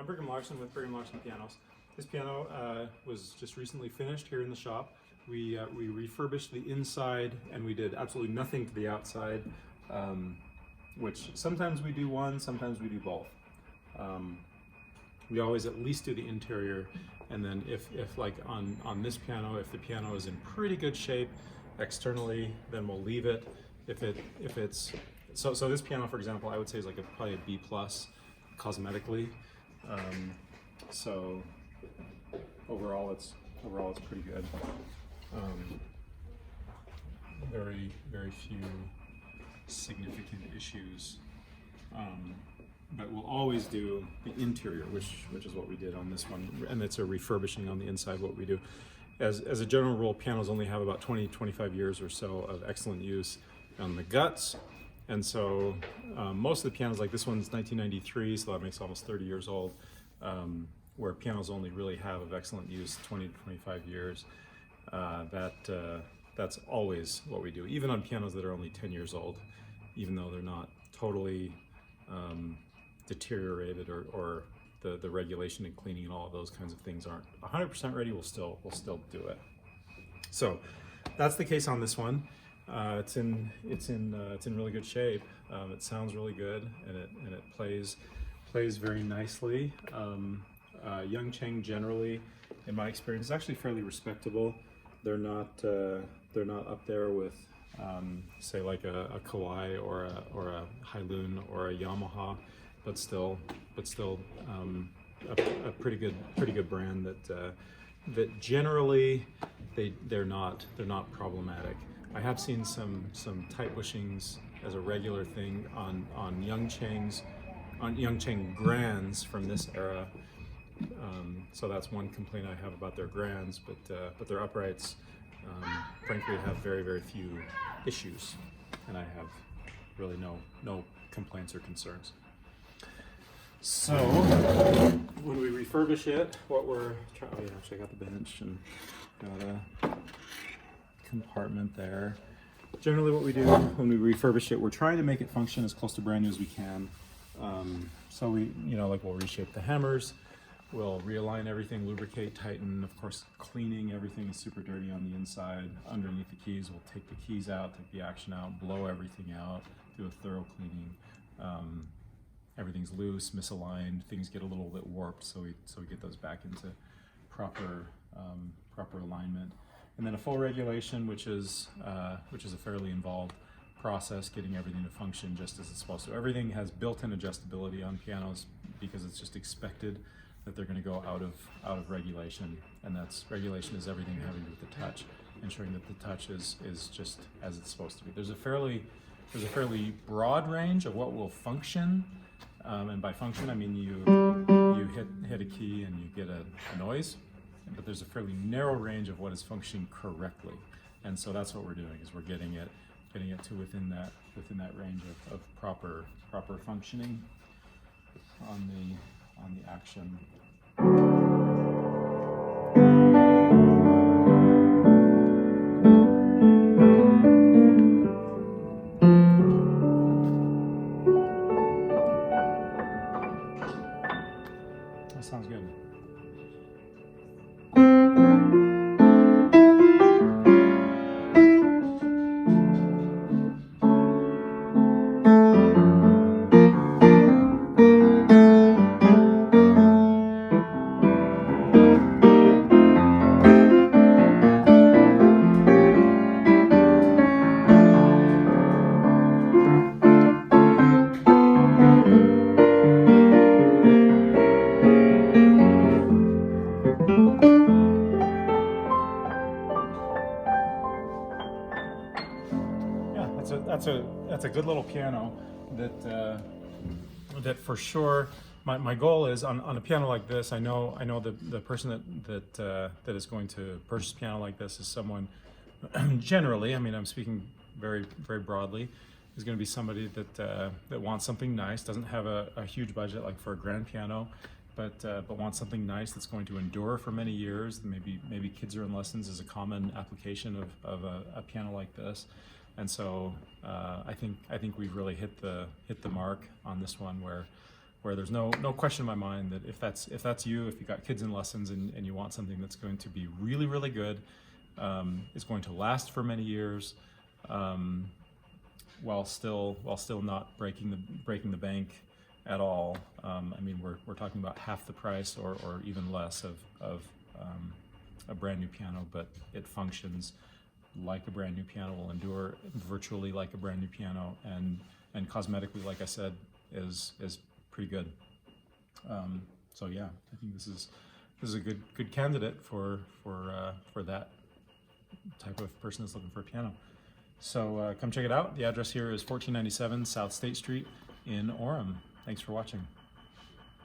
I'm Brigham with Brigham Pianos. This piano was just recently finished here in the shop. We refurbished the inside and we did absolutely nothing to the outside, which sometimes we do one, sometimes we do both. We always at least do the interior, and then if like on this piano, if the piano is in pretty good shape externally, then we'll leave it. If it's so this piano, for example, I would say is like probably a B+ cosmetically. So overall it's pretty good. Very few significant issues. But we'll always do the interior, which is what we did on this one, and it's a refurbishing on the inside. What we do, as a general rule, pianos only have about 20-25 years or so of excellent use on the guts, and so most of the pianos, like this one's 1993, so that makes almost 30 years old, where pianos only really have of excellent use 20-25 years. That's always what we do, even on pianos that are only 10 years old, even though they're not totally deteriorated or the regulation and cleaning and all of those kinds of things aren't 100% ready, we'll still do it. So that's the case on this one. It's in really good shape. It sounds really good, and it plays very nicely. Young Chang generally, in my experience, is actually fairly respectable. They're not up there with say like a Kawai or a Hailun or a Yamaha, but still a pretty good brand that generally they're not problematic. I have seen some tight bushings as a regular thing on Young Chang Grands from this era. So that's one complaint I have about their Grands, but their uprights, frankly, have very few issues, and I have really no complaints or concerns. So when we refurbish it, what we're trying, oh yeah, actually I got the bench and got a compartment there. Generally what we do when we refurbish it, we're trying to make it function as close to brand new as we can. So we, like we'll reshape the hammers, we'll realign everything, lubricate, tighten. Of course, cleaning everything is super dirty on the inside. Underneath the keys, we'll take the keys out, take the action out, blow everything out, do a thorough cleaning. Everything's loose, misaligned, things get a little bit warped, so we get those back into proper alignment. And then a full regulation, which is a fairly involved process, getting everything to function just as it's supposed to. Everything has built-in adjustability on pianos because it's just expected that they're going to go out of regulation, and regulation is everything having to do with the touch, ensuring that the touch is just as it's supposed to be. There's a fairly broad range of what will function, and by function I mean you hit a key and you get a noise, but there's a fairly narrow range of what is functioning correctly, and so that's what we're doing, is we're getting it to within that range of proper functioning on the action. That sounds good. That's a good little piano that for sure. My goal is on a piano like this. I know the person that is going to purchase a piano like this is someone generally. I mean, I'm speaking very broadly. Is going to be somebody that wants something nice, doesn't have a huge budget like for a grand piano, but wants something nice that's going to endure for many years. Maybe kids are in lessons is a common application of a piano like this. And so I think we've really hit the mark on this one, where where there's no question in my mind that if that's you, if you got kids in lessons and you want something that's going to be really, really good, is going to last for many years, while still not breaking the bank at all. I mean, we're talking about half the price or even less of a brand new piano, but it functions like a brand new piano, will endure virtually like a brand new piano, and cosmetically, like I said, is pretty good. So yeah, I think this is a good candidate for that type of person that's looking for a piano. So come check it out. The address here is 1497 South State Street in Orem. Thanks for watching.